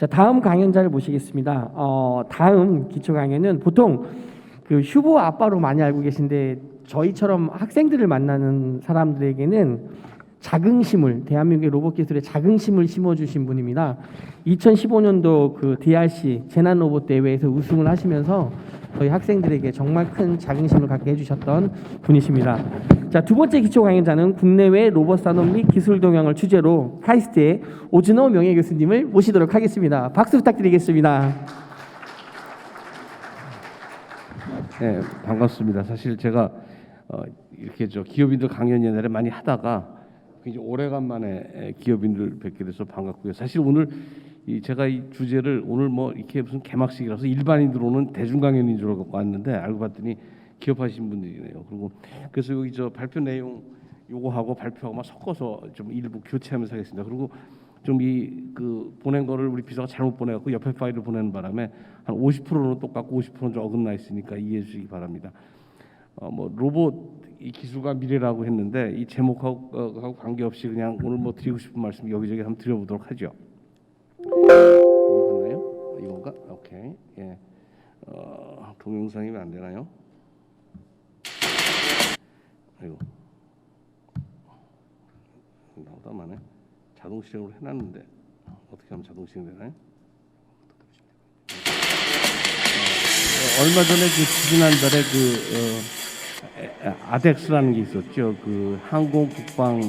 자, 다음 강연자를 모시겠습니다. 다음 기초 강연은 보통 그 휴보 아빠로 많이 알고 계신데 저희처럼 학생들을 만나는 사람들에게는 자긍심을 대한민국의 로봇 기술에 자긍심을 심어주신 분입니다. 2015년도 그 DRC 재난 로봇 대회에서 우승을 하시면서 저희 학생들에게 정말 큰 자긍심을 갖게 해주셨던 분이십니다. 자, 두 번째 기초 강연자는 국내외 로봇 산업 및 기술 동향을 주제로 카이스트의 오준호 명예 교수님을 모시도록 하겠습니다. 박수 부탁드리겠습니다. 네, 반갑습니다. 사실 제가 이렇게 기업인들 강연 옛날에 많이 하다가 굉장히 오래간만에 기업인들 뵙게 돼서 반갑고요. 사실 오늘 제가 이 주제를 오늘 뭐 이렇게 무슨 개막식이라서 일반인들 오는 대중 강연인 줄 알고 왔는데 알고 봤더니 기업하신 분들이네요. 그리고 그래서 여기 발표 내용 요거하고 발표하고 막 섞어서 좀 일부 교체하면서 하겠습니다. 그리고 좀 보낸 거를 우리 비서가 잘못 보내갖고 옆에 파일을 보내는 바람에 한 50%는 똑같고 50%는 좀 어긋나 있으니까 이해해 주시기 바랍니다. 뭐 로봇 이 기술과 미래라고 했는데 이 제목하고 관계없이 그냥 오늘 뭐 드리고 싶은 말씀 여기저기 한번 드려보도록 하죠. 넘어갔나요? 이건가? 오케이. 예. 동영상이 왜 안 되나요? 아이고. 나오다 마네. 자동 실행으로 해놨는데 어떻게 하면 자동 실행 되나요? 얼마 전에 지난달에 아덱스라는 게 있었죠. 항공 국방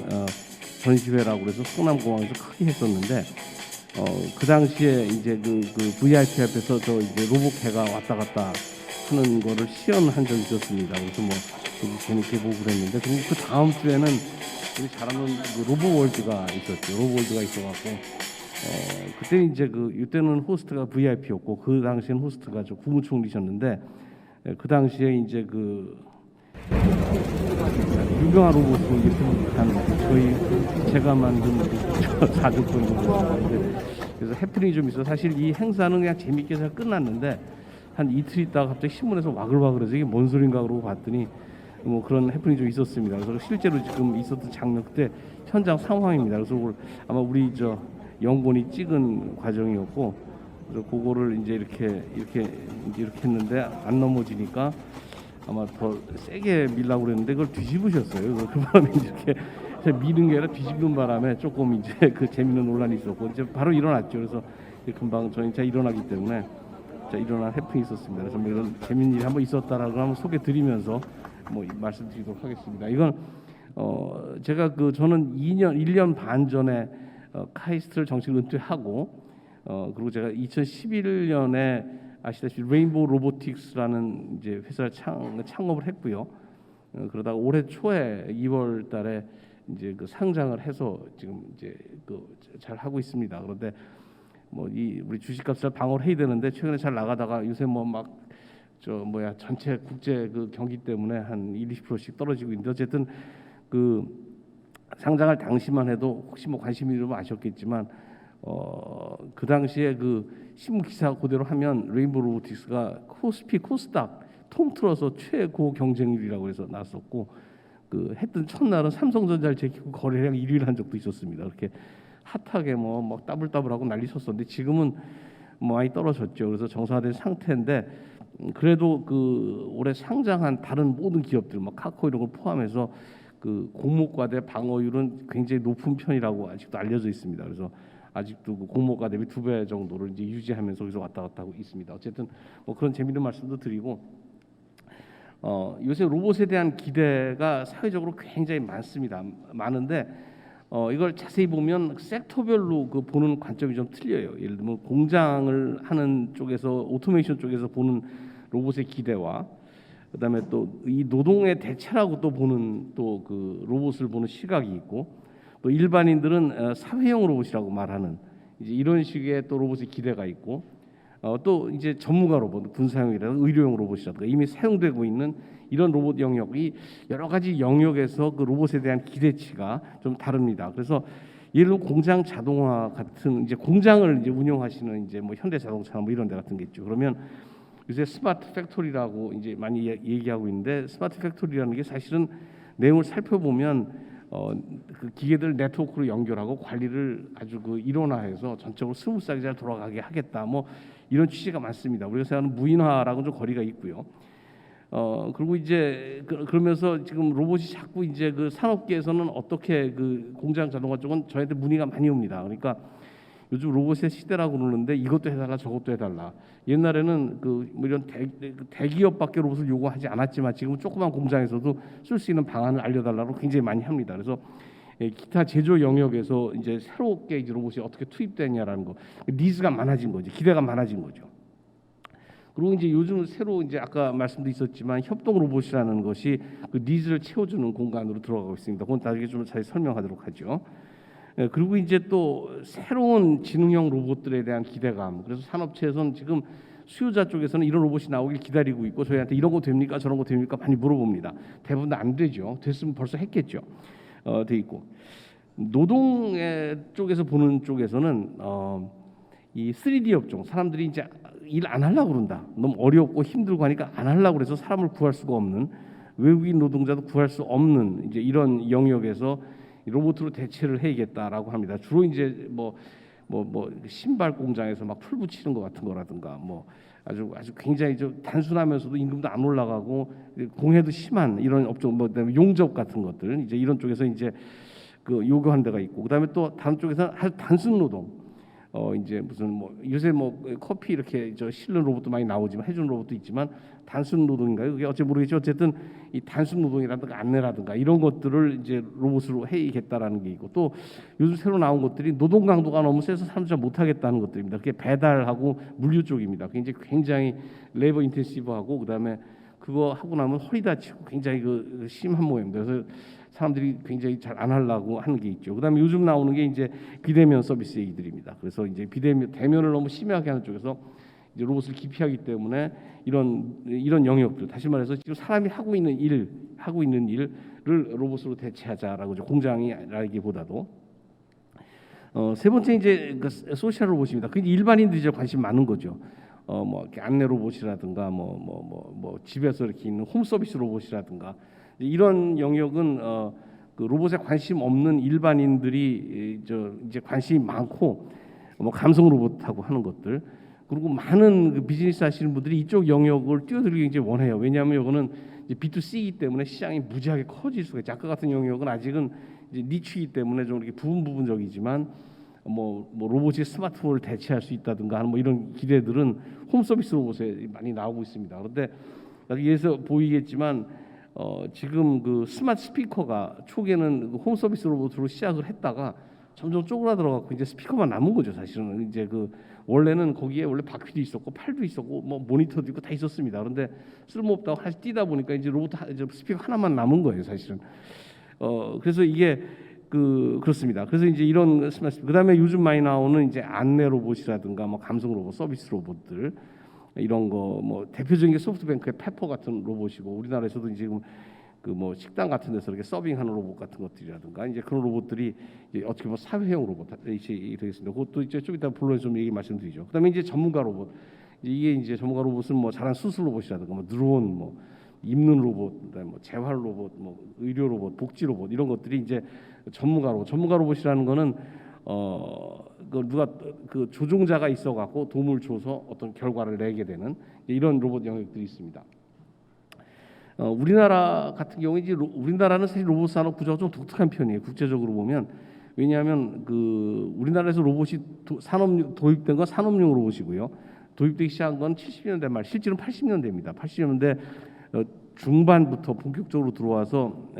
전시회라고 그래서 성남공항에서 크게 했었는데 그 당시에 이제 VIP 앞에서 이제 로봇캐가 왔다 갔다 하는 거를 시연한 적이 있었습니다. 그래서 뭐 되게 재밌게 보고 그랬는데 그리고 그 다음 주에는 우리 잘하는 로봇월드가 있었죠. 로봇월드가 있어갖고 그때 이제 이때는 호스트가 VIP였고 그 당시엔 호스트가 국무총리셨는데 그 당시에 이제 유명한 로봇으로 이렇게 제가 만든 사족권 로봇인데 그래서 해프닝이 좀 있어. 사실 이 행사는 그냥 재밌게 해서 끝났는데 한 이틀 있다가 갑자기 신문에서 와글와글해서 이게 뭔 소린가 그러고 봤더니 뭐 그런 해프닝이 좀 있었습니다. 그래서 실제로 지금 있었던 장면 그때 현장 상황입니다. 그래서 아마 우리 연구원이 찍은 과정이었고 그래서 그거를 이제 이렇게 했는데 안 넘어지니까 아마 더 세게 밀라고 그랬는데 그걸 뒤집으셨어요. 그 바람에 이렇게 미는 게 아니라 뒤집는 바람에 조금 이제 재밌는 논란이 있었고 이제 바로 일어났죠. 그래서 금방 저희 일어나기 때문에 일어난 해프닝이 있었습니다. 그래서 뭐 이런 재밌는 일이 한번 있었다라고 한번 소개드리면서 뭐 말씀드리도록 하겠습니다. 이건 제가 저는 1년 반 전에 카이스트를 정식 은퇴하고 그리고 제가 2011년에 아시다시피 레인보우 로보틱스라는 이제 회사를 창업을 했고요. 그러다가 올해 초에 2월달에 이제 상장을 해서 지금 이제 잘 하고 있습니다. 그런데 뭐 우리 주식값을 방어를 해야 되는데 최근에 잘 나가다가 요새 뭐 막 전체 국제 경기 때문에 한 20%씩 떨어지고 있는데 어쨌든 상장할 당시만 해도 혹시 뭐 관심이 좀 아셨겠지만 그 당시에 신문 기사 그대로 하면 레인보우 로보틱스가 코스피 코스닥 통틀어서 최고 경쟁률이라고 해서 나왔었고 했던 첫날은 삼성전자를 제끼고 거래량 1위를 한 적도 있었습니다. 그렇게 핫하게 뭐 따블따블하고 난리 쳤었는데 지금은 뭐 많이 떨어졌죠. 그래서 정상화된 상태인데 그래도 올해 상장한 다른 모든 기업들 뭐 카카오 이런 걸 포함해서 공모가대 방어율은 굉장히 높은 편이라고 아직도 알려져 있습니다. 그래서 아직도 공모가 대비 2배 정도를 이제 유지하면서 여기서 왔다 갔다 하고 있습니다. 어쨌든 뭐 그런 재미있는 말씀도 드리고 요새 로봇에 대한 기대가 사회적으로 굉장히 많은데 이걸 자세히 보면 섹터별로 보는 관점이 좀 틀려요. 예를 들면 공장을 하는 쪽에서 오토메이션 쪽에서 보는 로봇의 기대와 그다음에 또 이 노동의 대체라고 또 보는 로봇을 보는 시각이 있고 또 일반인들은 사회형 로봇이라고 말하는 이제 이런 식의 또 로봇의 기대가 있고 또 이제 전문가 로봇, 군사용이라든가 의료용 로봇이라든가 이미 사용되고 있는 이런 로봇 영역이 여러 가지 영역에서 로봇에 대한 기대치가 좀 다릅니다. 그래서 예를 들어 공장 자동화 같은 이제 공장을 이제 운영하시는 이제 뭐 현대자동차나 뭐 이런 데 같은 게 있죠. 그러면 요새 스마트 팩토리라고 이제 많이 얘기하고 있는데 스마트 팩토리라는 게 사실은 내용을 살펴보면 그 기계들 네트워크로 연결하고 관리를 아주 그 일원화해서 전적으로 스무스하게 잘 돌아가게 하겠다. 뭐 이런 취지가 많습니다. 우리가 생각하는 무인화랑은 좀 거리가 있고요. 그리고 이제 그러면서 지금 로봇이 자꾸 이제 그 산업계에서는 어떻게 그 공장 자동화 쪽은 저희한테 문의가 많이 옵니다. 그러니까 요즘 로봇의 시대라고 그러는데 이것도 해달라 저것도 해달라. 옛날에는 그뭐 이런 대기업밖에 로봇을 요구하지 않았지만 지금은 조그만 공장에서도 쓸 수 있는 방안을 알려달라고 굉장히 많이 합니다. 그래서 기타 제조 영역에서 이제 새롭게 이제 로봇이 어떻게 투입되냐라는 거, 니즈가 많아진 거죠. 기대가 많아진 거죠. 그리고 이제 요즘 새로 이제 아까 말씀도 있었지만 협동 로봇이라는 것이 그 니즈를 채워주는 공간으로 들어가고 있습니다. 그건 나중에 좀 자세히 설명하도록 하죠. 그리고 이제 또 새로운 지능형 로봇들에 대한 기대감. 그래서 산업체에서는 지금 수요자 쪽에서는 이런 로봇이 나오길 기다리고 있고 저희한테 이런 거 됩니까? 저런 거 됩니까? 많이 물어봅니다. 대부분 다 안 되죠. 됐으면 벌써 했겠죠. 돼 있고 노동 쪽에서 보는 쪽에서는 이 3D 업종 사람들이 이제 일 안 하려고 그런다. 너무 어렵고 힘들고 하니까 안 하려고 그래서 사람을 구할 수가 없는 외국인 노동자도 구할 수 없는 이제 이런 영역에서 로봇으로 대체를 해야겠다라고 합니다. 주로 이제 뭐 신발 공장에서 막 풀 붙이는 것 같은 거라든가 뭐 아주 굉장히 좀 단순하면서도 임금도 안 올라가고 공해도 심한 이런 업종 뭐 그다음에 용접 같은 것들 이제 이런 쪽에서 이제 그 요구한 데가 있고 그다음에 또 다른 쪽에서는 아주 단순 노동 이제 무슨 뭐 요새 뭐 커피 이렇게 저 실는 로봇도 많이 나오지만 해주는 로봇도 있지만 단순 노동인가요? 그게 어째 모르겠죠. 어쨌든 이 단순 노동이라든가 안내라든가 이런 것들을 이제 로봇으로 해야겠다라는 게 있고 또 요즘 새로 나온 것들이 노동 강도가 너무 세서 사람들이 잘 못하겠다는 것들입니다. 그게 배달하고 물류 쪽입니다. 굉장히 레이버 인텐시브하고 그다음에 그거 하고 나면 허리 다치고 굉장히 그 심한 모양입니다. 그래서 사람들이 굉장히 잘 안 하려고 하는 게 있죠. 그다음에 요즘 나오는 게 이제 비대면 서비스 얘기들입니다. 그래서 이제 대면을 너무 심하게 하는 쪽에서 이제 로봇을 기피하기 때문에 이런 영역들 다시 말해서 지금 사람이 하고 있는 일을 로봇으로 대체하자라고 공장이라기보다도 세 번째 이제 그 소셜 로봇입니다. 그 일반인들이 이제 관심 많은 거죠. 뭐 안내 로봇이라든가 뭐 집에서 이렇게 있는 홈 서비스 로봇이라든가 이런 영역은 그 로봇에 관심 없는 일반인들이 이제 관심이 많고 뭐 감성 로봇하고 하는 것들 그리고 많은 그 비즈니스 하시는 분들이 이쪽 영역을 뛰어들기 굉장히 원해요. 왜냐하면 이거는 이제 B2C이기 때문에 시장이 무지하게 커질 수가 있죠. 아까 같은 영역은 아직은 이제 니치이기 때문에 좀 이렇게 부분적이지만 뭐 로봇이 스마트폰을 대체할 수 있다든가 하는 뭐 이런 기대들은 홈 서비스 로봇에 많이 나오고 있습니다. 그런데 여기에서 보이겠지만 지금 그 스마트 스피커가 초기에는 홈 서비스 로봇으로 시작을 했다가 점점 쪼그라들어갖고 이제 스피커만 남은 거죠. 사실은 이제 그 원래는 거기에 원래 바퀴도 있었고 팔도 있었고 뭐 모니터도 있고 다 있었습니다. 그런데 쓸모없다고 하나씩 뛰다 보니까 이제 이제 스피커 하나만 남은 거예요. 사실은 그래서 이게 그렇습니다. 그래서 이제 이런 스마트 스피커 그다음에 요즘 많이 나오는 이제 안내 로봇이라든가 뭐 감성 로봇, 서비스 로봇들 이런 거 뭐 대표적인 게 소프트뱅크의 페퍼 같은 로봇이고 우리나라에서도 이제 지금 그 뭐 식당 같은 데서 이렇게 서빙하는 로봇 같은 것들이라든가 이제 그런 로봇들이 이제 어떻게 보면 사회형 로봇 되겠습니다. 그것도 이제 좀 이따 본론에서 좀 얘기 말씀드리죠. 그다음에 이제 전문가 로봇 이게 이제 전문가 로봇은 뭐 잘한 수술 로봇이라든가 뭐 드론 뭐 입는 로봇, 그다음에 뭐 재활 로봇, 뭐 의료 로봇, 복지 로봇 이런 것들이 이제 전문가 로봇이라는 거는 그 누가 그 조종자가 있어 갖고 도움을 줘서 어떤 결과를 내게 되는 이런 로봇 영역들이 있습니다. 우리나라 같은 경우에 이제 우리나라는 사실 로봇 산업 구조가 좀 독특한 편이에요. 국제적으로 보면 왜냐하면 그 우리나라에서 로봇이 도입된 건 산업용 로봇이고요. 도입되기 시작한 건 70년대 말, 실제로는 80년대입니다. 80년대 중반부터 본격적으로 들어와서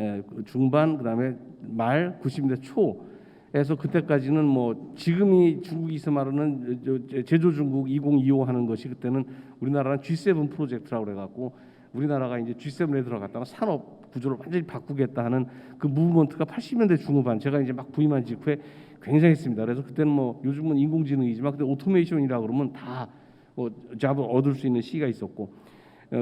중반 그다음에 말 90년대 초에서 그때까지는 뭐 지금이 중국에서 말하는 제조 중국 2025 하는 것이 그때는 우리나라는 G7 프로젝트라고 그래갖고 우리나라가 이제 G7에 들어갔다가 산업 구조를 완전히 바꾸겠다 하는 그 무브먼트가 80년대 중후반 제가 이제 막 부임한 직후에 굉장했습니다. 그래서 그때는 뭐 요즘은 인공지능이지만 그때 오토메이션이라 그러면 다 뭐 잡을 얻을 수 있는 시기가 있었고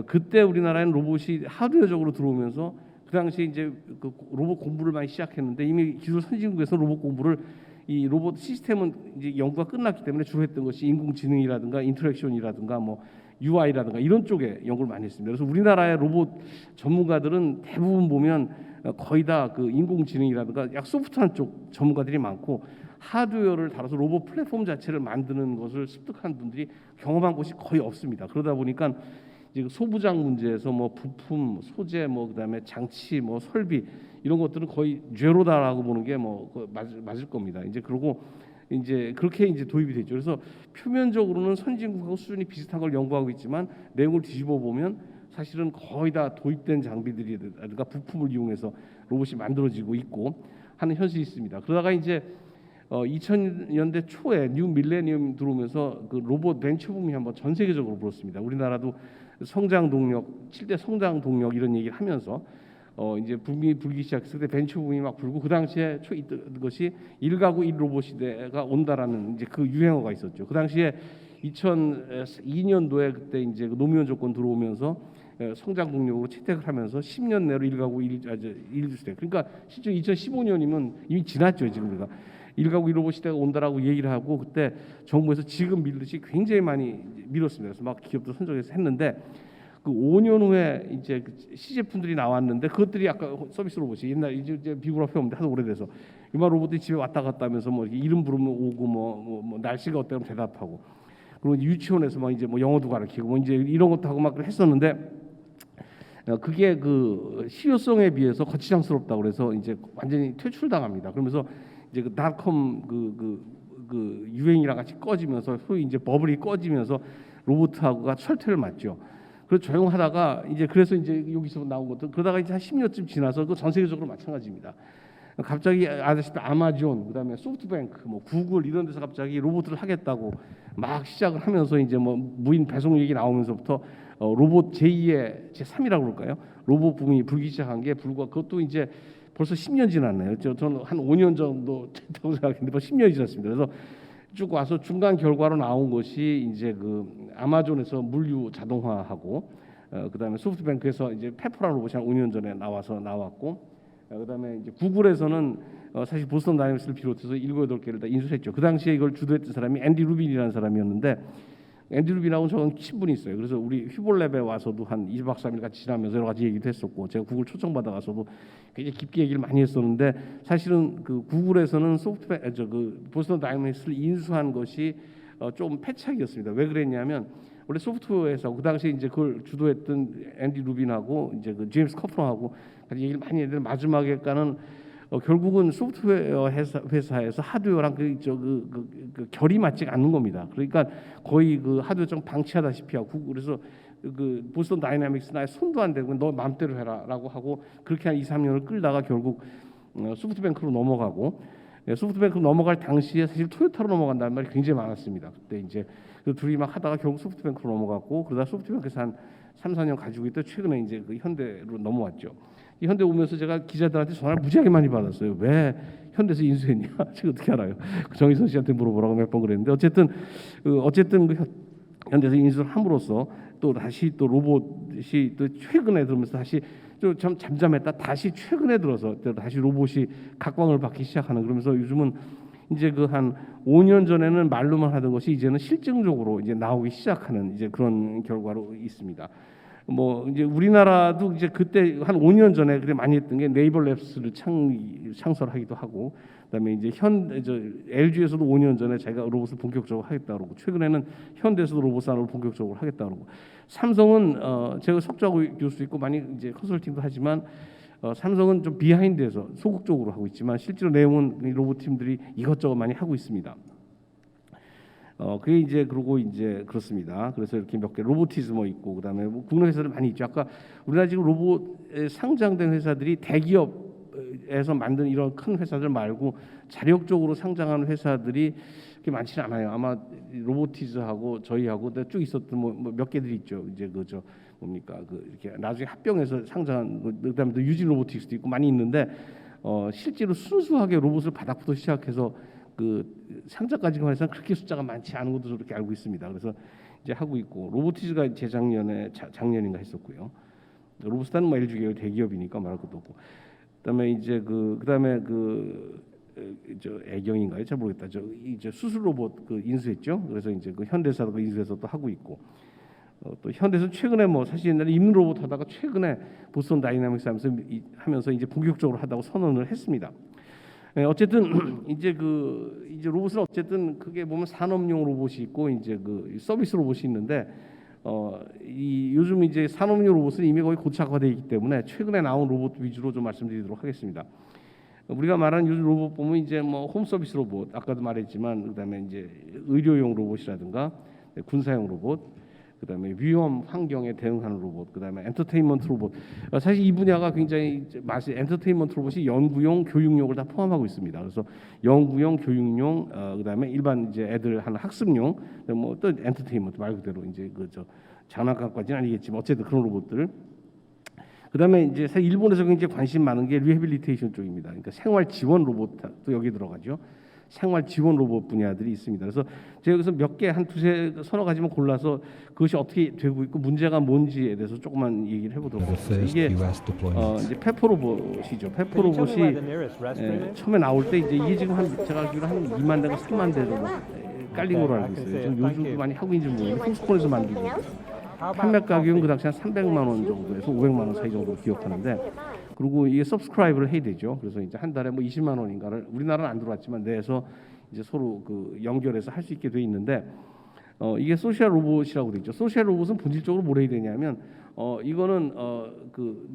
그때 우리나라에는 로봇이 하드웨어적으로 들어오면서 그 당시에 이제 그 로봇 공부를 많이 시작했는데 이미 기술 선진국에서 로봇 공부를 이 로봇 시스템은 이제 연구가 끝났기 때문에 주로 했던 것이 인공지능이라든가 인터랙션이라든가 뭐 UI라든가 이런 쪽에 연구를 많이 했습니다. 그래서 우리나라의 로봇 전문가들은 대부분 보면 거의 다 그 인공지능이라든가 약 소프트한 쪽 전문가들이 많고 하드웨어를 다뤄서 로봇 플랫폼 자체를 만드는 것을 습득한 분들이 경험한 곳이 거의 없습니다. 그러다 보니까 이제 그 소부장 문제에서 뭐 부품, 소재, 뭐 그다음에 장치, 뭐 설비 이런 것들은 거의 제로다라고 보는 게 뭐 맞을 겁니다. 이제 그러고 이제 그렇게 이제 도입이 됐죠. 그래서 표면적으로는 선진국하고 수준이 비슷한 걸 연구하고 있지만 내용을 뒤집어 보면 사실은 거의 다 도입된 장비들이라든가 부품을 이용해서 로봇이 만들어지고 있고 하는 현실이 있습니다. 그러다가 이제 2000년대 초에 뉴 밀레니엄 들어오면서 그 로봇 벤처 붐이 한번 전 세계적으로 불었습니다. 우리나라도 성장 동력, 7대 성장 동력 이런 얘기를 하면서 이제 붐이 불기 시작했을 때 벤처 붐이 막 불고 그 당시에 있던 것이 1가구 1로봇 시대가 온다라는 이제 그 유행어가 있었죠. 그 당시에 2002년도에 그때 이제 그 노무현 정권 들어오면서 성장 동력으로 채택을 하면서 10년 내로 1가구 1 시대. 그러니까 실제 2015년이면 이미 지났죠. 지금 우리가 1가구 1로봇 시대가 온다라고 얘기를 하고 그때 정부에서 지금 밀듯이 굉장히 많이 밀었습니다. 그래서 막 기업도 선정해서 했는데 그 5년 후에 이제 시제품들이 나왔는데 그것들이 아까 서비스 로봇이 옛날 이제 비교를 해보면 하도 오래돼서 이만 로봇이 집에 왔다 갔다 하면서 뭐 이름 부르면 오고 뭐 날씨가 어때면 대답하고 그리고 유치원에서 막 이제 뭐 영어도 가르치고 뭐 이제 이런 것도 하고 막 했었는데 그게 그 실효성에 비해서 거치장스럽다고 그래서 이제 완전히 퇴출당합니다. 그러면서 이제 그 닷컴 그 유행이랑 같이 꺼지면서 소위 이제 버블이 꺼지면서 로봇하고가 철퇴를 맞죠. 그래서 조용하다가 이제 그래서 이제 여기서 나온 것도 그러다가 이제 한 10년쯤 지나서 그 전 세계적으로 마찬가지입니다. 갑자기 아시다시피 아마존 그다음에 소프트뱅크 뭐 구글 이런 데서 갑자기 로봇을 하겠다고 막 시작을 하면서 이제 뭐 무인 배송 얘기 나오면서부터 로봇 제2의 제3이라고 그럴까요? 로봇 붐이 불기 시작한 게 불과 그것도 이제 벌써 10년 지났네요. 저는 한 5년 정도 됐다고 생각했는데 벌써 10년이 지났습니다. 그래서 쭉 와서 중간 결과로 나온 것이 이제 그 아마존에서 물류 자동화하고 그다음에 소프트뱅크에서 이제 페퍼라는 로봇이 한 5년 전에 나왔고 그다음에 이제 구글에서는 사실 보스턴 다이내믹스를 비롯해서 7, 8개를 다 인수했죠. 그 당시에 이걸 주도했던 사람이 앤디 루빈이라는 사람이었는데 앤디 루빈하고는 저는 친분이 있어요. 그래서 우리 휘볼랩에 와서도 한 2박 3일 같이 지나면서 여러 가지 얘기도 했었고 제가 구글 초청받아 가서도 굉장히 깊게 얘기를 많이 했었는데 사실은 그 구글에서는 그 보스턴 다이내믹스를 인수한 것이 좀 패착이었습니다. 왜 그랬냐면 원래 소프트웨어 회사 그 당시에 이제 그걸 주도했던 앤디 루빈하고 이제 그 제임스 커프너하고 같이 얘기를 많이 했는데 마지막에까는 결국은 소프트웨어 회사에서 하드웨어랑 그 결이 맞지 않는 겁니다. 그러니까 거의 그 하드웨어 좀 방치하다시피 하고 그래서 그 보스턴 다이내믹스나 손도 안 대고 너 마음대로 해라라고 하고 그렇게 한 2, 3년을 끌다가 결국 소프트뱅크로 넘어가고 소프트뱅크로 넘어갈 당시에 사실 토요타로 넘어간다는 말이 굉장히 많았습니다. 그때 이제 그 둘이 막 하다가 결국 소프트뱅크로 넘어갔고 그러다 소프트뱅크에서 한 3, 4년 가지고 있다 최근에 이제 그 현대로 넘어왔죠. 이 현대 오면서 제가 기자들한테 전화를 무지하게 많이 받았어요. 왜 현대에서 인수했냐? 제가 어떻게 알아요? 정의선 씨한테 물어보라고 몇 번 그랬는데 어쨌든 그 현대에서 인수를 함으로써 또 다시 또 로봇이 또 최근에 들으면서 다시 좀 잠잠했다 다시 최근에 들어서 다시 로봇이 각광을 받기 시작하는 그러면서 요즘은 이제 그 한 5년 전에는 말로만 하던 것이 이제는 실증적으로 이제 나오기 시작하는 이제 그런 결과로 있습니다. 뭐 이제 우리나라도 이제 그때 한 5년 전에 그래 많이 했던 게 네이버랩스를 창설하기도 하고 그다음에 이제 LG에서도 5년 전에 자기가 로봇을 본격적으로 하겠다 그러고 최근에는 현대에서도 로봇 산업을 본격적으로 하겠다 그러고 삼성은 제가 석좌고 교수 있고 많이 이제 컨설팅도 하지만 삼성은 좀 비하인드에서 소극적으로 하고 있지만 실제로 내용은 로봇 팀들이 이것저것 많이 하고 있습니다. 그게 이제 그러고 이제 그렇습니다. 그래서 이렇게 몇 개 로보티즈모 있고 그다음에 뭐 국내 회사들 많이 있죠. 아까 우리나라 지금 로봇에 상장된 회사들이 대기업에서 만든 이런 큰 회사들 말고 자력적으로 상장하는 회사들이 그렇게 많지는 않아요. 아마 로보티즈하고 저희하고 쭉 있었던 뭐 몇 개들이 있죠. 이제 그저 뭡니까 그 이렇게 나중에 합병해서 상장한 그다음에 또 유진 로보틱스도 있고 많이 있는데 실제로 순수하게 로봇을 바닥부터 시작해서 그 상장까지 해서는 그렇게 숫자가 많지 않은 것도 그렇게 알고 있습니다. 그래서 이제 하고 있고 로보티즈가 재작년에 작년인가 했었고요. 로보스타는 뭐 LG 계열 대기업이니까 말할 것도 없고. 그다음에 이제 그다음에 저 애경인가요? 잘 모르겠다. 이제 수술 로봇 그 인수했죠. 그래서 이제 그 현대사도 그 인수해서 또 하고 있고. 또 현대에서 최근에 뭐 사실 옛날에 입는 로봇 하다가 최근에 보스턴 다이나믹스 하면서 이제 본격적으로 하다고 선언을 했습니다. 어쨌든 이제 이제 로봇은 어쨌든 그게 보면 산업용 로봇이 있고 이제 그 서비스 로봇이 있는데 이 요즘 이제 산업용 로봇은 이미 거의 고착화되어 있기 때문에 최근에 나온 로봇 위주로 좀 말씀드리도록 하겠습니다. 우리가 말하는 요즘 로봇 보면 이제 뭐 홈 서비스 로봇 아까도 말했지만 그다음에 이제 의료용 로봇이라든가 군사용 로봇, 그다음에 위험 환경에 대응하는 로봇, 그다음에 엔터테인먼트 로봇. 사실 이 분야가 굉장히 엔터테인먼트 로봇이 연구용, 교육용을 다 포함하고 있습니다. 그래서 연구용, 교육용, 그다음에 일반 이제 애들 하는 학습용, 뭐 또 엔터테인먼트 말 그대로 이제 그저 장난감까지는 아니겠지만 어쨌든 그런 로봇들. 그다음에 이제 사실 일본에서 굉장히 관심 많은 게 리해빌리테이션 쪽입니다. 그러니까 생활 지원 로봇도 여기 들어가죠. 생활 지원 로봇 분야들이 있습니다. 그래서 제가 여기서 몇 개 한 두세 서너 가지만 골라서 그것이 어떻게 되고 있고 문제가 뭔지에 대해서 조금만 얘기를 해보도록 하겠습니다. 이게 이제 페퍼 로봇이죠. 페퍼 로봇이 처음에 나올 때 이제 이게 지금 제가 알기로 한 2만 대가 3만 대 정도 깔린 걸로 알고 있어요. 지금 요즘도 많이 하고 있는지 모르겠는데 홍스콘에서 만들고 있어요. 판매 가격은 그 당시 한 300만 원 정도에서 500만 원 사이 정도 기억하는데, 그리고 이게 서브스크라이브를 해야 되죠. 그래서 이제 한 달에 뭐 20만 원인가를 우리나라는 안 들어왔지만 내에서 이제 서로 그 연결해서 할 수 있게 돼 있는데, 이게 소셜 로봇이라고 돼 있죠. 소셜 로봇은 본질적으로 뭘 해야 되냐면 이거는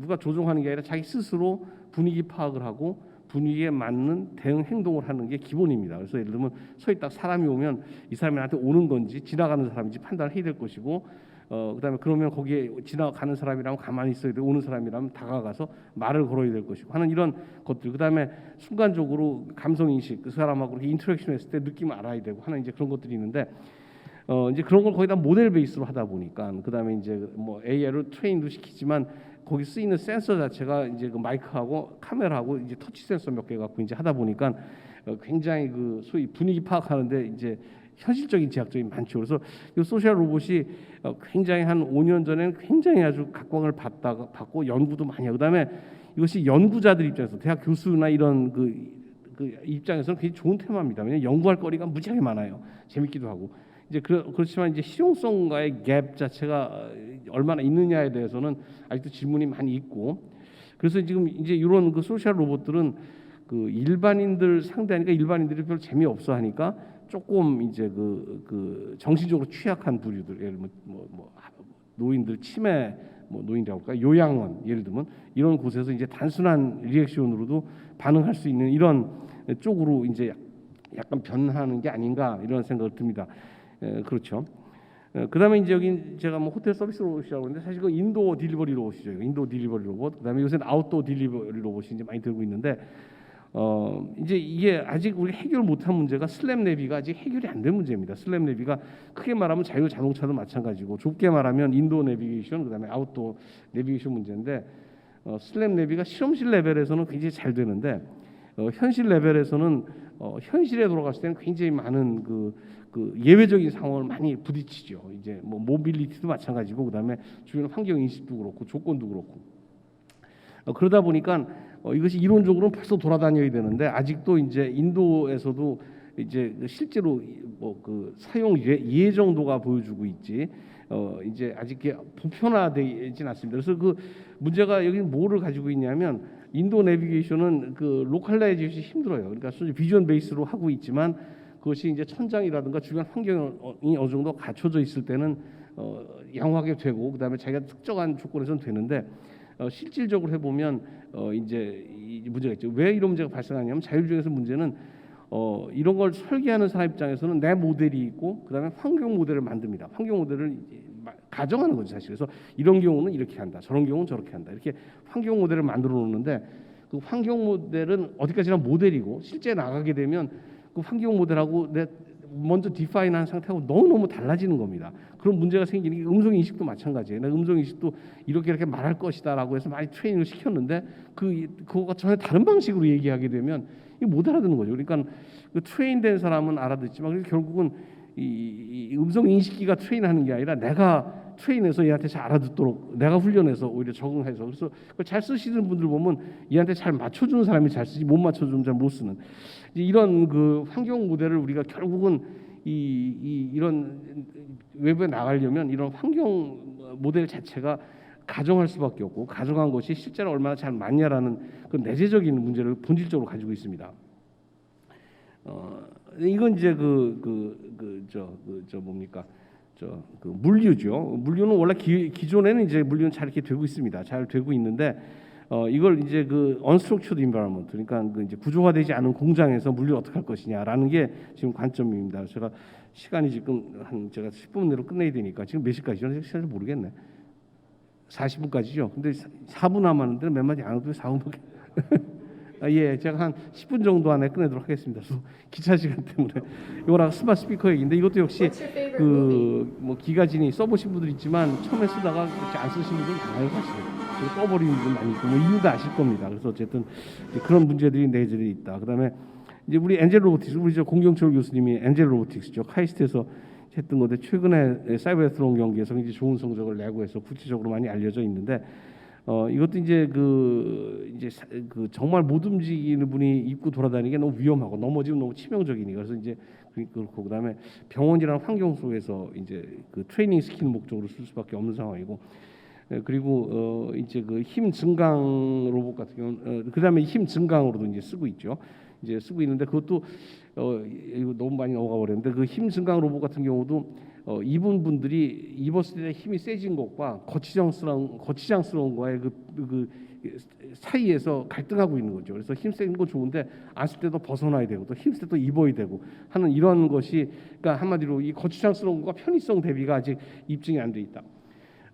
누가 조종하는 게 아니라 자기 스스로 분위기 파악을 하고 분위기에 맞는 대응 행동을 하는 게 기본입니다. 그래서 예를 들면 서희 딱 사람이 오면 이 사람이 나한테 오는 건지 지나가는 사람인지 판단을 해야 될 것이고, 그다음에 그러면 거기에 지나가는 사람이라면 가만히 있어야 되고 오는 사람이라면 다가가서 말을 걸어야 될 것이고 하는 이런 것들. 그다음에 순간적으로 감성 인식, 그 사람하고 이렇게 인터랙션 했을 때 느낌을 알아야 되고 하는 이제 그런 것들이 있는데, 이제 그런 걸 거의 다 모델 베이스로 하다 보니까, 그다음에 이제 뭐 AI로 트레인도 시키지만 거기 쓰이는 센서 자체가 이제 그 마이크하고 카메라하고 이제 터치 센서 몇 개 갖고 이제 하다 보니까 굉장히 그 소위 분위기 파악하는데 이제 현실적인 제약점이 많죠. 그래서 이 소셜 로봇이 굉장히 한 5년 전에는 굉장히 아주 각광을 받고 연구도 많이 하고, 그다음에 이것이 연구자들 입장에서 대학 교수나 이런 그 입장에서는 굉장히 좋은 테마입니다. 왜냐하면 연구할 거리가 무지하게 많아요. 재밌기도 하고. 이제 그렇지만 이제 실용성과의 갭 자체가 얼마나 있느냐에 대해서는 아직도 질문이 많이 있고, 그래서 지금 이제 이런 그 소셜 로봇들은 그 일반인들 상대하니까 일반인들이 별로 재미없어 하니까 조금 이제 그 정신적으로 취약한 부류들, 예를 들면 뭐 노인들 치매, 뭐 노인이라고 할까, 요양원 예를 들면 이런 곳에서 이제 단순한 리액션으로도 반응할 수 있는 이런 쪽으로 이제 약간 변하는 게 아닌가 이런 생각을 듭니다. 그렇죠. 그다음에 이제 여기 제가 뭐 호텔 서비스 로봇이라고 하는데 사실 그 인도 딜리버리 로봇이죠. 인도 딜리버리 로봇. 그다음에 요새는 아웃도어 딜리버리 로봇이 이제 많이 들고 있는데, 이제 이게 아직 우리 해결 못한 문제가 슬랩 내비가 아직 해결이 안 된 문제입니다. 슬랩 내비가 크게 말하면 자율 자동차도 마찬가지고, 좁게 말하면 인도 내비게이션, 그다음에 아웃도어 내비게이션 문제인데, 슬랩 내비가 실험실 레벨에서는 굉장히 잘 되는데 현실 레벨에서는 현실에 돌아갔을 때는 굉장히 많은 그 예외적인 상황을 많이 부딪히죠. 이제 뭐 모빌리티도 마찬가지고, 그다음에 주변 환경 인식도 그렇고 조건도 그렇고, 그러다 보니까 이것이 이론적으로는 벌써 돌아다녀야 되는데 아직도 이제 인도에서도 이제 실제로 뭐 그 사용 예 정도가 보여주고 있지 이제 아직 보편화되진 않습니다. 그래서 그 문제가 여기 뭐를 가지고 있냐면, 인도 내비게이션은 그 로컬라이제이션이 힘들어요. 그러니까 비전 베이스로 하고 있지만 그것이 이제 천장이라든가 주변 환경이 어느 정도 갖춰져 있을 때는 양호하게 되고, 그다음에 자기가 특정한 조건에서는 되는데 실질적으로 해보면 이제 이 문제가 있죠. 왜 이런 문제가 발생하냐면, 자율주행에서 문제는 이런 걸 설계하는 사람 입장에서는 내 모델이 있고 그다음에 환경 모델을 만듭니다. 환경 모델을 가정하는 거죠, 사실. 그래서 이런 경우는 이렇게 한다, 저런 경우는 저렇게 한다, 이렇게 환경 모델을 만들어 놓는데, 그 환경 모델은 어디까지나 모델이고 실제 나가게 되면 그 환경 모델하고 먼저 디파인한 상태하고 너무너무 달라지는 겁니다. 그런 문제가 생기는 게 음성 인식도 마찬가지예요. 내가 음성 인식도 이렇게 말할 것이다라고 해서 많이 트레이닝을 시켰는데 그거가 전혀 다른 방식으로 얘기하게 되면 이게 못 알아듣는 거죠. 그러니까 그 트레인된 사람은 알아듣지만 결국은 이 음성 인식기가 트레인하는 게 아니라 내가 트레인해서 얘한테 잘 알아듣도록 내가 훈련해서 오히려 적응해서, 그래서 그걸 잘 쓰시는 분들 보면 얘한테 잘 맞춰주는 사람이 잘 쓰지 못 맞춰주면 잘 못 쓰는 이런 그 환경 모델을 우리가 결국은 이런 외부에 나가려면 이런 환경 모델 자체가 가정할 수밖에 없고 가정한 것이 실제로 얼마나 잘 맞냐라는 그 내재적인 문제를 본질적으로 가지고 있습니다. 이건 이제 뭡니까 그 물류죠. 물류는 원래 기존에는 이제 물류는 잘 이렇게 되고 있습니다. 잘 되고 있는데 이걸 이제 그 unstructured environment, 그러니까 그 이제 구조화되지 않은 공장에서 물류를 어떻게 할 것이냐라는 게 지금 관점입니다. 제가 시간이 지금 제가 10분 내로 끝내야 되니까 지금 몇 시까지죠? 시간을 모르겠네. 40분까지죠. 근데 4분 남았는데 몇 마디 안 해도 4분밖에. 예, 제가 한 10분 정도 안에 끝내도록 하겠습니다. 기차 시간 때문에. 이거랑 스마트 스피커 얘기인데 이것도 역시 그 뭐 기가진이 써보신 분들 있지만 처음에 쓰다가 그렇게 안 쓰신 분들 많아요 사실. 떠버리는 분들 많이 있고 뭐 이유도 아실 겁니다. 그래서 어쨌든 그런 문제들이 내재되어 있다. 그다음에 이제 우리 엔젤 로보틱스, 우리 저 공경철 교수님이 엔젤 로보틱스죠. 카이스트에서 했던 건데 최근에 사이버 에스론 경기에서 굉장히 좋은 성적을 내고 해서 구체적으로 많이 알려져 있는데 이것도 이제 그 정말 못 움직이는 분이 입고 돌아다니는 게 너무 위험하고 넘어지면 너무 치명적이니까 그래서 이제 그렇고 그다음에 병원이라는 환경 속에서 이제 그 트레이닝 시키는 목적으로 쓸 수밖에 없는 상황이고 그리고 이제 그 힘 증강 로봇 같은 경우는 그다음에 힘 증강으로도 이제 쓰고 있죠. 이제 쓰고 있는데 그것도 이거 너무 많이 넘어가 버렸는데 그 힘 증강 로봇 같은 경우도 입은 분들이 입었을 때 힘이 세진 것과 거치장스러운 거의 그 사이에서 갈등하고 있는 거죠. 그래서 힘 센 거 좋은데 안 쓸 때도 벗어나야 되고 또 힘 쓸 때도 입어야 되고 하는 이런 것이 그러니까 한마디로 이 거치장스러운 것과 편의성 대비가 아직 입증이 안 돼 있다.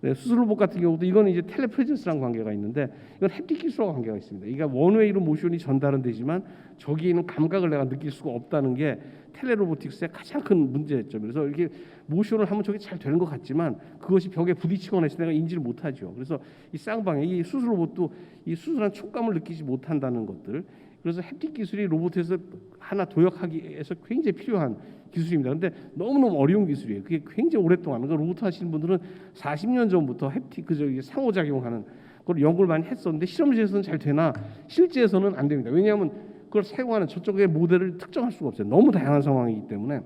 네, 수술 로봇 같은 경우도 이건 이제 텔레프레젠스랑 관계가 있는데 이건 햅틱 기술과 관계가 있습니다. 이게 원웨이로 모션이 전달은 되지만 저기에 있는 감각을 내가 느낄 수가 없다는 게 텔레로보틱스의 가장 큰 문제점. 그래서 이렇게 모션을 하면 저게 잘 되는 것 같지만 그것이 벽에 부딪히거나 해서 내가 인지를 못하죠. 그래서 이 쌍방에 이 수술 로봇도 이 수술한 촉감을 느끼지 못한다는 것들. 그래서 햅틱 기술이 로봇에서 하나 도약하기 위해서 굉장히 필요한 기술입니다. 근데 너무너무 어려운 기술이에요. 그게 굉장히 오랫동안 그러니까 로봇 하시는 분들은 40년 전부터 햅틱 상호작용하는 그걸 연구를 많이 했었는데 실험실에서는 잘 되나 실제에서는 안 됩니다. 왜냐하면 그걸 사용하는 저쪽의 모델을 특정할 수가 없어요. 너무 다양한 상황이기 때문에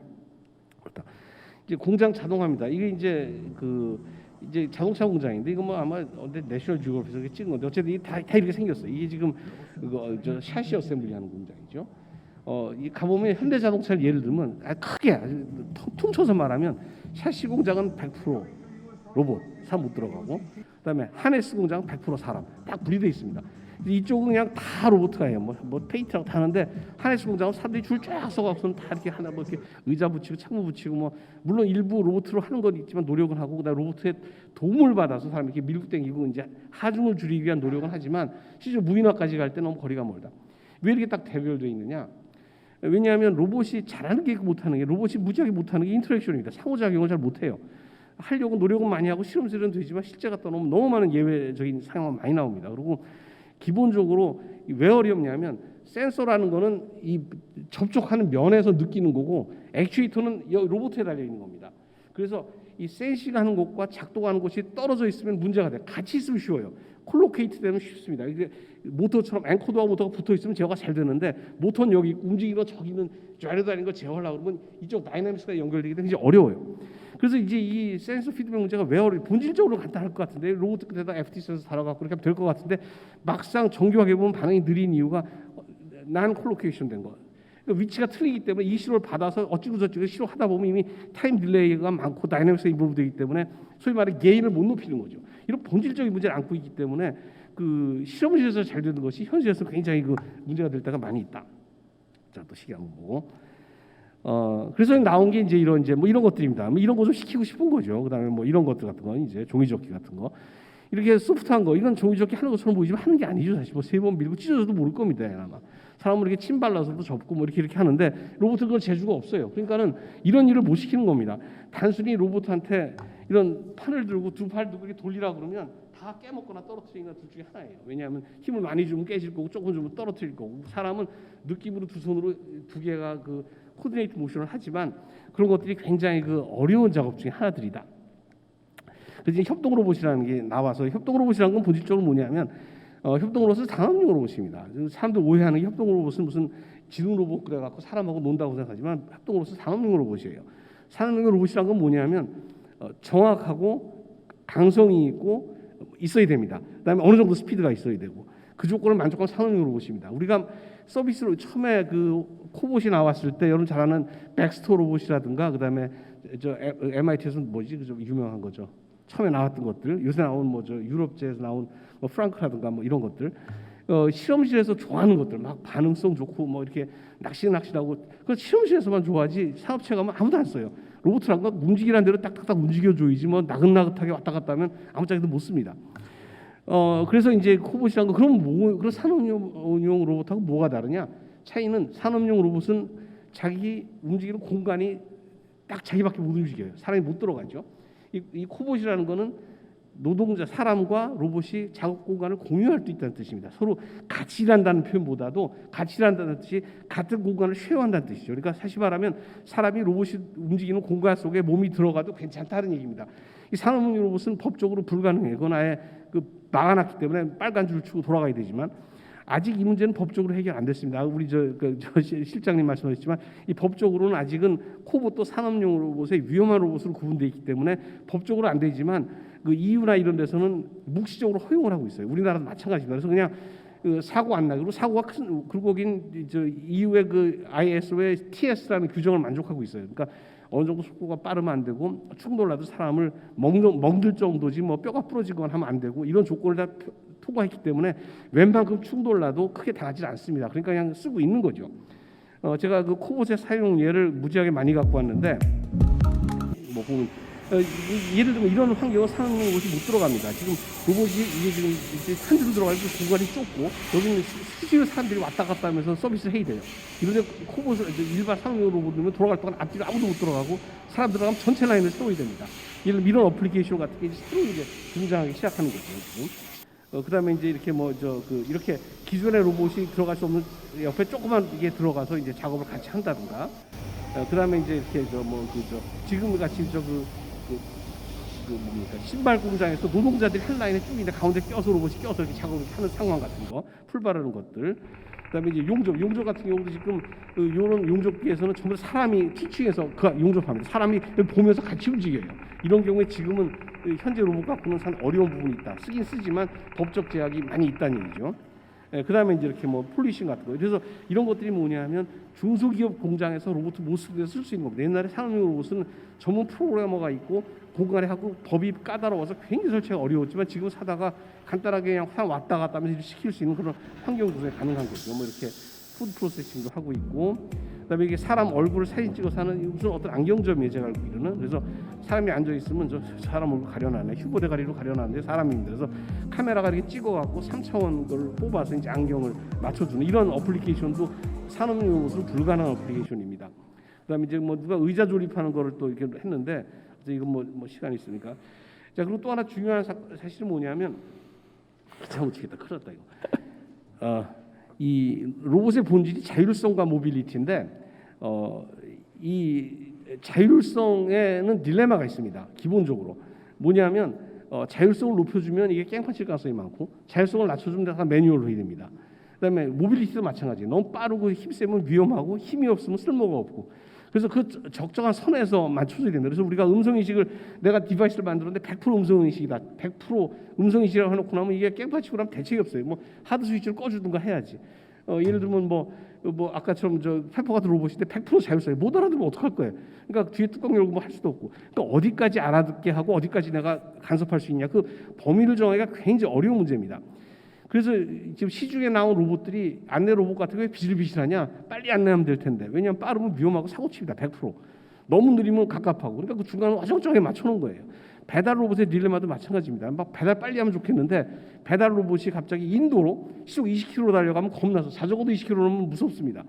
그렇다. 이제 공장 자동화입니다. 이게 이제 자동차 공장인데 이거 뭐 아마 내셔널 지오그래피에서 찍은 건데 어쨌든 다 이렇게 생겼어요. 이게 지금 저 샤시 어셈블리 하는 공장이죠. 이 가보면 현대자동차를 예를 들면 크게 퉁쳐서 말하면 샤시 공장은 100% 로봇 사람 못 들어가고 그다음에 하네스 공장은 100% 사람 딱 분리되어 있습니다. 이쪽은 그냥 다 로봇이에요. 뭐 페인트랑 다 하는데 하네스 공장은 사람들이 줄 쫙 서갖고는 다 이렇게 하나 뭐 이렇게 의자 붙이고 창문 붙이고 뭐 물론 일부 로봇으로 하는 건 있지만 노력은 하고 그다음 로봇의 도움을 받아서 사람이 이렇게 밀고 당기고 이제 하중을 줄이기 위한 노력은 하지만 실제 무인화까지 갈 때 너무 거리가 멀다. 왜 이렇게 딱 대별되어 있느냐? 왜냐하면 로봇이 잘하는 게 못하는 게 로봇이 무지하게 못하는 게 인터랙션입니다. 상호작용을 잘 못해요. 하려고 노력은 많이 하고 실험실은 되지만 실제 갖다 놓으면 너무 많은 예외적인 상황이 많이 나옵니다. 그리고 기본적으로 왜 어렵냐면 센서라는 거는 이 접촉하는 면에서 느끼는 거고 액추에이터는 로봇에 달려 있는 겁니다. 그래서 이 센싱하는 것과 작동하는 것이 떨어져 있으면 문제가 돼요. 같이 있으면 쉬워요. 콜로케이트 되면 쉽습니다. 이게 모터처럼 엔코더와 모터가 붙어 있으면 제어가 잘 되는데 모터는 여기 움직이고 저기는 좌회로 다니는 걸 제어하려고 그러면 이쪽 다이나믹스가 연결되기 때문에 굉장히 어려워요. 그래서 이제 이 센서 피드백 문제가 왜 본질적으로 간단할 것 같은데 로봇 끝에다 FT 센서 달아갖고 그렇게 하면 될 것 같은데 막상 정교하게 보면 반응이 느린 이유가 난 콜로케이션 된 거. 그러니까 위치가 틀리기 때문에 이 신호를 받아서 어찌고 저찌고 신호하다 보면 이미 타임 딜레이가 많고 다이내믹스가 인볼브되기 때문에 소위 말해 게인을 못 높이는 거죠. 이런 본질적인 문제를 안고 있기 때문에 그 실험실에서 잘 되는 것이 현실에서 굉장히 그 문제가 될 때가 많이 있다. 자, 또 시계 한번 보고. 그래서 나온 게 이제 이런 것들입니다. 뭐 이런 거 좀 시키고 싶은 거죠. 그다음에 뭐 이런 것들 같은 거 이제 종이접기 같은 거 이렇게 소프트한 거 이건 종이접기 하는 것처럼 보이지만 하는 게 아니죠. 사실 뭐 세 번 밀고 찢어져도 모를 겁니다. 아마 사람은 이렇게 침 발라서도 접고 뭐 이렇게 하는데 로봇은 그런 재주가 없어요. 그러니까는 이런 일을 못 시키는 겁니다. 단순히 로봇한테 이런 판을 들고 두 팔 들고 이렇게 돌리라 그러면 다 깨먹거나 떨어뜨리는 건 둘 중에 하나예요. 왜냐하면 힘을 많이 주면 깨질 거고 조금 주면 떨어뜨릴 거고 사람은 느낌으로 두 손으로 두 개가 그 코디네이트 모션을 하지만 그런 것들이 굉장히 그 어려운 작업 중에 하나들이다. 그래서 협동 로봇이라는 게 나와서 협동 로봇이라는 건 본질적으로 뭐냐면 협동 로봇은 상업용 로봇입니다. 사람들 오해하는 게 협동 로봇은 무슨 지능 로봇 그래갖고 사람하고 논다고 생각하지만 합동으로서 산업용 로봇이에요. 산업용 로봇이란 건 뭐냐면 정확하고 강성이 있고 있어야 됩니다. 그다음에 어느 정도 스피드가 있어야 되고 그 조건을 만족한 산업용 로봇입니다. 우리가 서비스로 처음에 그 코봇이 나왔을 때 여러분 잘 아는 백스토 로봇이라든가 그다음에 저 MIT에서는 뭐지 그 좀 유명한 거죠. 처음에 나왔던 것들 요새 나온 뭐죠 유럽제에서 나온 뭐 프랑크라든가 뭐 이런 것들 실험실에서 좋아하는 것들 막 반응성 좋고 뭐 이렇게 낚시하고 그 실험실에서만 좋아하지 사업체 가면 아무도 안 써요. 로봇이란 건 움직이라는 대로 딱딱딱 움직여줘야지 뭐 나긋나긋하게 왔다 갔다 하면 아무 짝에도 못 씁니다. 그래서 이제 코봇이란 거 그럼 뭐 그런 산업용 로봇하고 뭐가 다르냐? 차이는 산업용 로봇은 자기 움직이는 공간이 딱 자기밖에 못 움직여요. 사람이 못 들어가죠. 이 코봇이라는 거는 노동자 사람과 로봇이 작업 공간을 공유할 수 있다는 뜻입니다. 서로 같이 일한다는 표현보다도 같이 일한다는 뜻이 같은 공간을 쉐어한다는 뜻이죠. 그러니까 사실 말하면 사람이 로봇이 움직이는 공간 속에 몸이 들어가도 괜찮다는 얘기입니다. 이 산업용 로봇은 법적으로 불가능해요. 그건 아예 그 막아놨기 때문에 빨간 줄 치고 돌아가야 되지만 아직 이 문제는 법적으로 해결 안 됐습니다. 우리 저 실장님 말씀하셨지만 이 법적으로는 아직은 코봇도 산업용 로봇의 위험한 로봇으로 구분되어 있기 때문에 법적으로 안 되지만 그 EU나 이런 데서는 묵시적으로 허용을 하고 있어요. 우리나라도 마찬가지입니다. 그래서 그냥 그 사고 안 나고 그리고 사고가 큰 그리고 거긴 저 EU의 그 ISO의 TS라는 규정을 만족하고 있어요. 그러니까 어느 정도 속도가 빠르면 안 되고 충돌나도 사람을 멍들 정도지 뭐 뼈가 부러지거나 하면 안 되고 이런 조건을 다 통과했기 때문에 웬만큼 충돌나도 크게 당하지 않습니다. 그러니까 그냥 쓰고 있는 거죠. 제가 그 코봇의 사용 예를 무지하게 많이 갖고 왔는데 뭐 보면 예를 들면 이런 환경은 산업용 로봇이 못 들어갑니다. 지금 로봇이 이게 지금 한 줄로 들어가고 공간이 좁고 여기는 수시로 사람들이 왔다 갔다 하면서 서비스를 해야 돼요. 이런데 코봇을 일반 산업용 로봇 넣으면 돌아갈 동안 앞뒤로 아무도 못 들어가고 사람 들어가면 전체 라인을 세워야 됩니다. 예를 들면 이런 어플리케이션 같은 게 이제 새로 이제 등장하기 시작하는 거죠. 지금. 그다음에 이제 이렇게 이렇게 기존의 로봇이 들어갈 수 없는 옆에 조그만 이게 들어가서 이제 작업을 같이 한다든가. 그다음에 이제 이렇게 지금 같이 뭡니까 신발 공장에서 노동자들이 한 라인에 쭉 있는데 가운데 껴서 로봇이 껴서 이렇게 작업을 하는 상황 같은 거 풀 바르는 것들. 그다음에 이제 용접 같은 경우도 지금 이런 용접기에서는 전부 사람이 티칭해서 그 용접합니다. 사람이 보면서 같이 움직여요. 이런 경우에 지금은 현재 로봇 갖고는 산 어려운 부분이 있다. 쓰긴 쓰지만 법적 제약이 많이 있다는 얘기죠. 그다음에 이제 이렇게 뭐 폴리싱 같은 거. 그래서 이런 것들이 뭐냐면 중소기업 공장에서 로봇 못 쓸 수 있는 겁니다. 옛날에 산업용 로봇은 전문 프로그래머가 있고 공간에 하고 법이 까다로워서 굉장히 설치가 어려웠지만 지금 사다가 간단하게 그냥 사람 왔다 갔다 하면서 시킬 수 있는 그런 환경 구성이 가능한 거죠. 뭐 이렇게 푸드 프로세싱도 하고 있고 그다음에 이게 사람 얼굴을 사진 찍어서 하는 무슨 어떤 안경점이에요. 제가 알고 있기로는. 그래서 사람이 앉아 있으면 저 사람 얼굴 가려놨네. 휴보 대가리로 가려놨는데 사람입니다. 그래서 카메라가 이렇게 찍어갖고 3차원 걸 뽑아서 이제 안경을 맞춰주는 이런 어플리케이션도 산업용으로 불가능한 어플리케이션입니다. 그다음에 이제 뭐 누가 의자 조립하는 거를 또 이렇게 했는데 이건 뭐 시간이 있으니까. 자 그리고 또 하나 중요한 사실은 뭐냐면 잘못치겠다. 큰일 났다 이거. 이 로봇의 본질이 자율성과 모빌리티인데 이 자율성에는 딜레마가 있습니다. 기본적으로 뭐냐면 자율성을 높여주면 이게 깽판칠 가능성이 많고 자율성을 낮춰주면 다 매뉴얼로 해야 됩니다. 그다음에 모빌리티도 마찬가지예요. 너무 빠르고 힘세면 위험하고 힘이 없으면 쓸모가 없고 그래서 그 적정한 선에서 맞춰줘야 된다. 그래서 우리가 음성인식을 내가 디바이스를 만들었는데 100% 음성인식이다. 100% 음성인식이라고 해놓고 나면 이게 깽판치고 나면 대책이 없어요. 뭐 하드 스위치를 꺼주든가 해야지. 예를 들면 뭐 아까처럼 페퍼 같은 로봇인데 100% 자율성이 못 알아들으면 어떡할 거예요. 그러니까 뒤에 뚜껑 열고 뭐 할 수도 없고. 그러니까 어디까지 알아듣게 하고 어디까지 내가 간섭할 수 있냐. 그 범위를 정하기가 굉장히 어려운 문제입니다. 그래서 지금 시중에 나온 로봇들이 안내 로봇 같은 게 비실비실하냐? 빨리 안내하면 될 텐데. 왜냐하면 빠르면 위험하고 사고칩니다. 100%. 너무 느리면 갑갑하고. 그러니까 그 중간을 어정쩡하게 맞춰놓은 거예요. 배달 로봇의 딜레마도 마찬가지입니다. 막 배달 빨리 하면 좋겠는데 배달 로봇이 갑자기 인도로 시속 20km 달려가면 겁나서 자전거도 20km 넘으면 무섭습니다.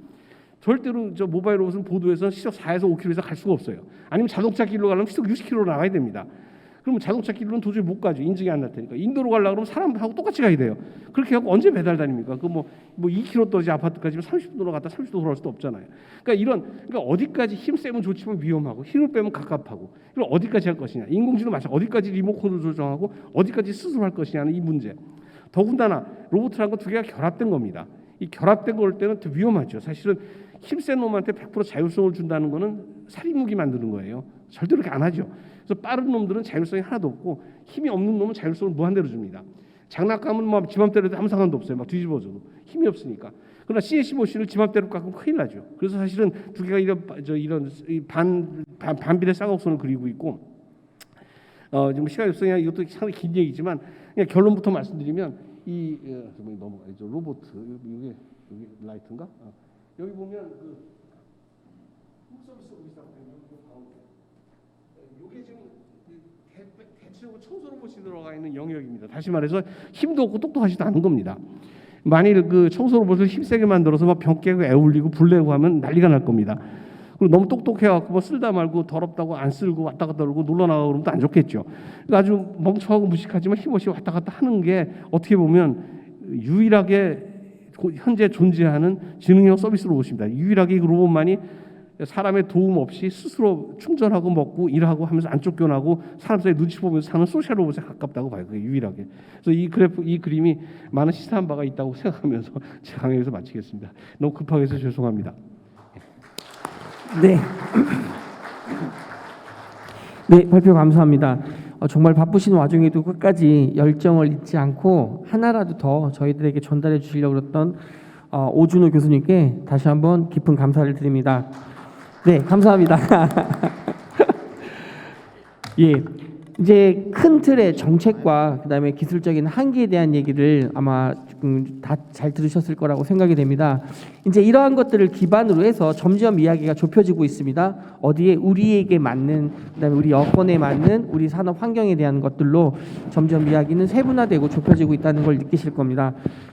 절대로 저 모바일 로봇은 보도에서 시속 4에서 5km에서 갈 수가 없어요. 아니면 자동차 길로 가려면 시속 60km로 나가야 됩니다. 그러면 자동차 길로는 도저히 못 가죠. 인증이 안 날 테니까. 인도로 가려고 그러면 사람하고 똑같이 가야 돼요. 그렇게 하고 언제 배달 다닙니까? 그 뭐 2km 떨어진 아파트까지 30분 갔다 30분 돌아올 수도 없잖아요. 그러니까 어디까지 힘 세면 좋지만 위험하고 힘을 빼면 갑갑하고 그럼 어디까지 할 것이냐. 인공지능 마찬가지. 어디까지 리모컨으로 조정하고 어디까지 스스로 할 것이냐는 이 문제. 더군다나 로봇이라는 건 두 개가 결합된 겁니다. 이 결합된 거 올 때는 더 위험하죠. 사실은 힘센 놈한테 100% 자율성을 준다는 거는 살인무기 만드는 거예요. 절대로 그렇게 안 하죠. 그래서 빠른 놈들은 자율성이 하나도 없고 힘이 없는 놈은 자율성을 무한대로 줍니다. 장난감은 뭐 지 맘대로 해도 아무 상관도 없어요. 막 뒤집어져도 힘이 없으니까. 그러나 CNC 머신을 지 맘대로 깎으면 큰일 나죠. 그래서 사실은 두 개가 이런 반비례 쌍곡선을 그리고 있고 지금 시간이 없으니까 이것도 상당히 긴 얘기지만 그냥 결론부터 말씀드리면 이 넘어가죠. 로봇 이게 여기 라이트인가? 여기 보면 그 훅서비스 오피스 이게 지금 대체적으로 청소 로봇이 들어가 있는 영역입니다. 다시 말해서 힘도 없고 똑똑하지도 않은 겁니다. 만일 그 청소 로봇을 힘세게 만들어서 막 병 깨고 애 울리고 불 내고 하면 난리가 날 겁니다. 그리고 너무 똑똑해갖고 뭐 쓸다 말고 더럽다고 안 쓸고 왔다 갔다 그러고 놀러 나가고 그러면 또 안 좋겠죠. 그러니까 아주 멍청하고 무식하지만 힘없이 왔다 갔다 하는 게 어떻게 보면 유일하게 현재 존재하는 지능형 서비스 로봇입니다. 유일하게 이 로봇만이 사람의 도움 없이 스스로 충전하고 먹고 일하고 하면서 안 쫓겨나고 사람 사이 눈치 보면서 사는 소셜 로봇에 가깝다고 봐요. 그게 유일하게. 그래서 이 그림이 많은 시사한 바가 있다고 생각하면서 제 강의에서 마치겠습니다. 너무 급하게 해서 죄송합니다. 네. 네, 발표 감사합니다. 정말 바쁘신 와중에도 끝까지 열정을 잊지 않고 하나라도 더 저희들에게 전달해 주시려고 했던 오준호 교수님께 다시 한번 깊은 감사를 드립니다. 네, 감사합니다. 예, 이제 큰 틀의 정책과 그다음에 기술적인 한계에 대한 얘기를 아마 다 잘 들으셨을 거라고 생각이 됩니다. 이제 이러한 것들을 기반으로 해서 점점 이야기가 좁혀지고 있습니다. 어디에 우리에게 맞는, 그다음에 우리 여건에 맞는 우리 산업 환경에 대한 것들로 점점 이야기는 세분화되고 좁혀지고 있다는 걸 느끼실 겁니다.